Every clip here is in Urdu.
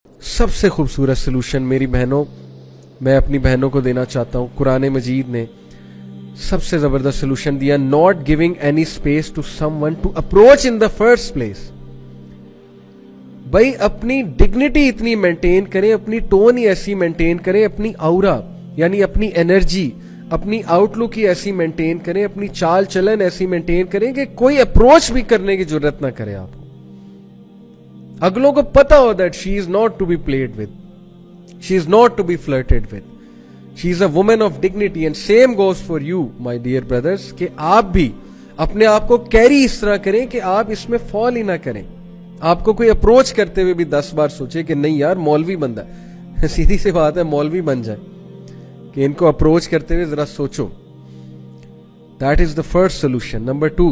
سب سے خوبصورت سلوشن میری بہنوں میں اپنی بہنوں کو دینا چاہتا ہوں. قرآن مجید نے سب سے زبردست سلوشن دیا, not giving any space to someone to approach in the first place. بھائی اپنی ڈگنیٹی اتنی مینٹین کریں, اپنی ٹون ہی ایسی مینٹین کریں, اپنی اورا یعنی اپنی انرجی, اپنی آؤٹ لک ہی ایسی مینٹین کریں, اپنی چال چلن ایسی مینٹین کریں کہ کوئی اپروچ بھی کرنے کی ضرورت نہ کرے آپ کو. اگلوں کو پتا ہو that she is not to be played with, she is not to be flirted with, she is a woman of dignity. And same goes for you my dear brothers, کہ آپ بھی اپنے آپ کو کیری اس طرح کریں کہ آپ اس میں فال ہی نہ کریں. آپ کو کوئی اپروچ کرتے ہوئے بھی 10 بار سوچے کہ نہیں یار مولوی بندہ ہے, سیدھی سی بات ہے مولوی بن جائے, کہ ان کو اپروچ کرتے ہوئے ذرا سوچو. That is the first solution. Number 2,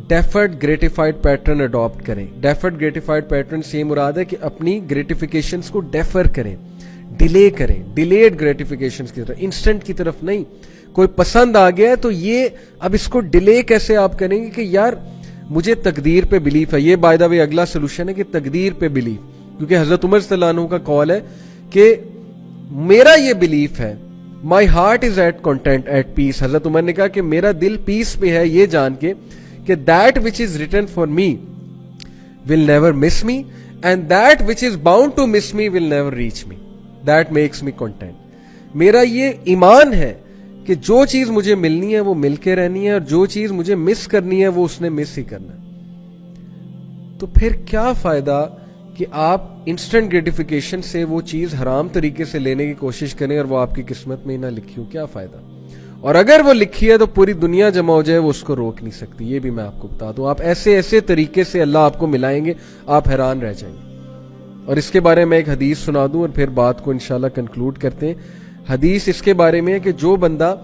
deferred gratified pattern adopt کریں. ڈیفرڈ گریٹیفائڈ پیٹرن سے مراد ہے کہ اپنی گریٹیفیکیشنز کو ڈیفر کریں, ڈیلے کریں. ڈیلیڈ گریٹیفیکیشنز کی طرف, انسٹنٹ کی طرف نہیں. کوئی پسند آ گیا ہے تو یہ اب اس کو ڈیلے کیسے آپ کریں گے کہ یار مجھے تقدیر پہ بلیف ہے. یہ بائی دا وے اگلا سولوشن ہے کہ تقدیر پہ بلیف, کیونکہ حضرت عمر صلی اللہ عنہ کا قول ہے کہ میرا یہ بلیف ہے, my heart is at content at peace. حضرت عمر نے کہا کہ میرا دل پیس پہ ہے یہ جان کے کہ that which is written for me will never miss me, and that which is bound to miss me will never reach me. That makes me content. میرا یہ ایمان ہے کہ جو چیز مجھے ملنی ہے وہ مل کے رہنی ہے, اور جو چیز مجھے مس کرنی ہے وہ اس نے مس ہی کرنا ہے. تو پھر کیا فائدہ کہ آپ انسٹنٹ گریٹیفیکیشن سے وہ چیز حرام طریقے سے لینے کی کوشش کریں اور وہ آپ کی قسمت میں ہی نہ لکھی ہو. کیا فائدہ؟ اور اگر وہ لکھی ہے تو پوری دنیا جمع ہو جائے وہ اس کو روک نہیں سکتی. یہ بھی میں آپ کو بتا دوں. آپ ایسے ایسے طریقے سے اللہ آپ کو ملائیں گے, آپ حیران رہ جائیں گے. اور اس کے بارے میں ایک حدیث سنا دوں اور پھر بات کو انشاءاللہ کنکلوڈ کرتے ہیں. حدیث اس کے بارے میں ہے کہ جو بندہ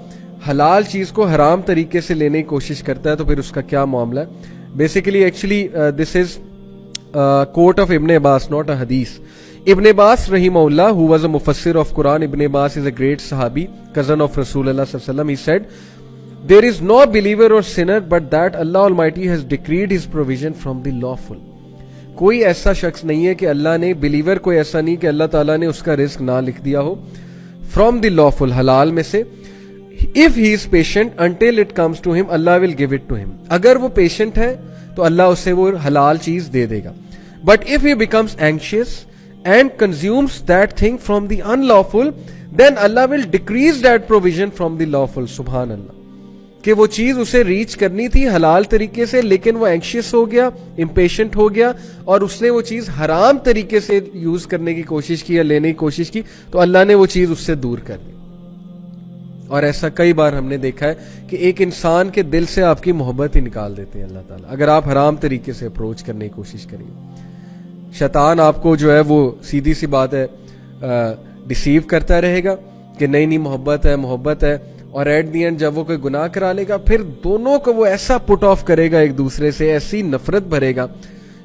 حلال چیز کو حرام طریقے سے لینے کی کوشش کرتا ہے تو پھر اس کا کیا معاملہ ہے. Basically actually this is quote of Ibn Abbas, not a hadith. Ibn Abbas rahimahullah, who was a mufassir of Quran, Ibn Abbas is a great sahabi, cousin of Rasulullah sallallahu alaihi wasallam. He said, there is no believer or sinner but that Allah Almighty has decreed his provision from the lawful. کوئی ایسا شخص نہیں ہے کہ اللہ نے, بلیور کوئی ایسا نہیں کہ اللہ تعالیٰ نے اس کا رزق نہ لکھ دیا ہو, from the lawful, حلال میں سے. if he is patient until it comes to him, Allah will give it to him. اگر وہ پیشنٹ ہے تو اللہ اسے وہ حلال چیز دے دے گا. But if he becomes anxious and consumes that thing from the unlawful, then Allah will decrease that provision from the lawful. سبحان اللہ. کہ وہ چیز اسے ریچ کرنی تھی حلال طریقے سے, لیکن وہ اینکشیس ہو گیا, امپیشنٹ ہو گیا, اور اس نے وہ چیز حرام طریقے سے یوز کرنے کی کوشش کی یا لینے کی کوشش کی, تو اللہ نے وہ چیز اس سے دور کر دی. اور ایسا کئی بار ہم نے دیکھا ہے کہ ایک انسان کے دل سے آپ کی محبت ہی نکال دیتے ہیں اللہ تعالیٰ, اگر آپ حرام طریقے سے اپروچ کرنے کی کوشش کریں. شیطان آپ کو جو ہے وہ سیدھی سی بات ہے ڈیسیو کرتا رہے گا کہ نہیں نہیں محبت ہے محبت ہے, اور ایٹ دی اینڈ جب وہ کوئی گناہ کرا لے گا پھر دونوں کو وہ ایسا پٹ آف کرے گا ایک دوسرے سے, ایسی نفرت بھرے گا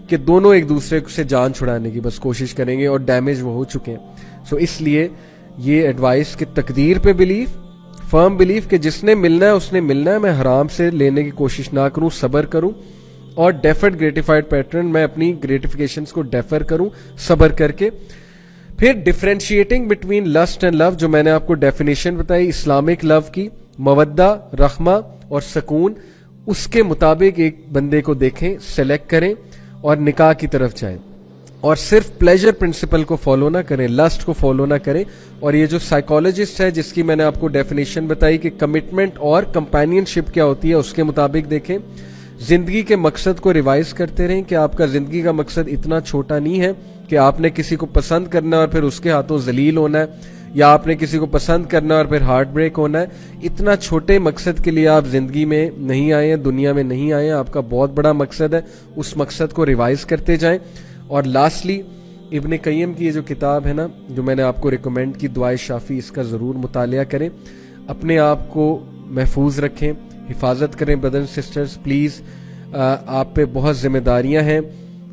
کہ دونوں ایک دوسرے سے جان چھڑانے کی بس کوشش کریں گے, اور ڈیمیج وہ ہو چکے ہیں. سو اس لیے یہ ایڈوائس کہ تقدیر پہ بلیف, فرم بلیف کہ جس نے ملنا ہے اس نے ملنا ہے, میں حرام سے لینے کی کوشش نہ کروں, صبر کروں. اور ڈیفرڈ گریٹیفائڈ پیٹرن, میں اپنی گریٹیفیکیشنز کو ڈیفر کروں صبر کر کے. پھر ڈفرینشیٹنگ بٹوین لسٹ اینڈ لو, جو میں نے آپ کو ڈیفینیشن بتائی اسلامک لو کی, مودہ, رحمہ اور سکون, اس کے مطابق ایک بندے کو دیکھیں, سلیکٹ کریں اور نکاح کی طرف جائیں. اور صرف پلیجر پرنسپل کو فالو نہ کریں, لسٹ کو فالو نہ کریں. اور یہ جو سائیکالوجسٹ ہے جس کی میں نے آپ کو ڈیفینیشن بتائی کہ کمٹمنٹ اور کمپینین شپ کیا ہوتی ہے, اس کے مطابق دیکھیں. زندگی کے مقصد کو ریوائز کرتے رہیں کہ آپ کا زندگی کا مقصد اتنا چھوٹا نہیں ہے کہ آپ نے کسی کو پسند کرنا ہے اور پھر اس کے ہاتھوں ذلیل ہونا ہے, یا آپ نے کسی کو پسند کرنا ہے اور پھر ہارٹ بریک ہونا ہے. اتنا چھوٹے مقصد کے لیے آپ زندگی میں نہیں آئے ہیں, دنیا میں نہیں آئے ہیں. آپ کا بہت بڑا مقصد ہے, اس مقصد کو ریوائز کرتے جائیں. اور لاسٹلی ابن قیم کی یہ جو کتاب ہے نا, جو میں نے آپ کو ریکمینڈ کی, دعائے شافی, اس کا ضرور مطالعہ کریں. اپنے آپ کو محفوظ رکھیں, حفاظت کریں. بردرز سسٹرز پلیز, آپ پہ بہت ذمہ داریاں ہیں,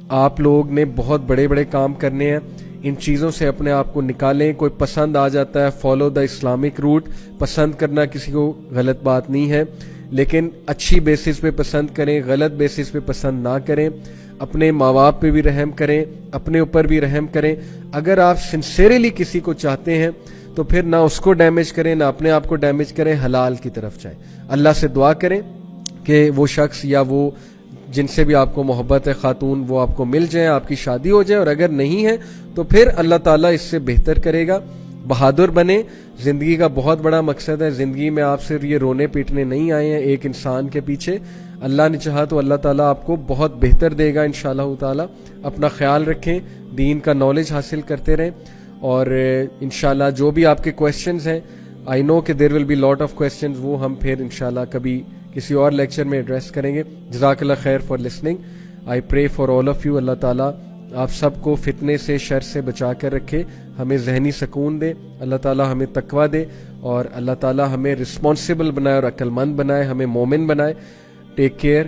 آپ لوگ نے بہت بڑے بڑے کام کرنے ہیں. ان چیزوں سے اپنے آپ کو نکالیں. کوئی پسند آ جاتا ہے, فالو دا اسلامک روٹ. پسند کرنا کسی کو غلط بات نہیں ہے, لیکن اچھی بیسس پہ پسند کریں, غلط بیسس پہ پسند نہ کریں. اپنے ماں باپ پہ بھی رحم کریں, اپنے اوپر بھی رحم کریں. اگر آپ سنسیریلی کسی کو چاہتے ہیں تو پھر نہ اس کو ڈیمیج کریں نہ اپنے آپ کو ڈیمیج کریں, حلال کی طرف جائیں. اللہ سے دعا کریں کہ وہ شخص یا وہ جن سے بھی آپ کو محبت ہے خاتون, وہ آپ کو مل جائیں, آپ کی شادی ہو جائے, اور اگر نہیں ہے تو پھر اللہ تعالیٰ اس سے بہتر کرے گا. بہادر بنے, زندگی کا بہت بڑا مقصد ہے. زندگی میں آپ صرف یہ رونے پیٹنے نہیں آئے ہیں ایک انسان کے پیچھے. اللہ نے چاہا تو اللہ تعالیٰ آپ کو بہت بہتر دے گا انشاءاللہ تعالیٰ. اپنا خیال رکھیں, دین کا نالج حاصل کرتے رہیں, اور انشاءاللہ جو بھی آپ کے کویسچنز ہیں, آئی نو کہ there will be lot of questions, وہ ہم پھر انشاءاللہ کبھی کسی اور لیکچر میں ایڈریس کریں گے. جزاک اللہ خیر for listening. I pray for all of you. Allah تعالیٰ آپ سب کو فتنے سے, شر سے بچا کر رکھے, ہمیں ذہنی سکون دے, اللہ تعالیٰ ہمیں تقویٰ دے, اور اللہ تعالیٰ ہمیں رسپانسبل بنائے اور عقل مند بنائے, ہمیں مومن بنائے. Take care.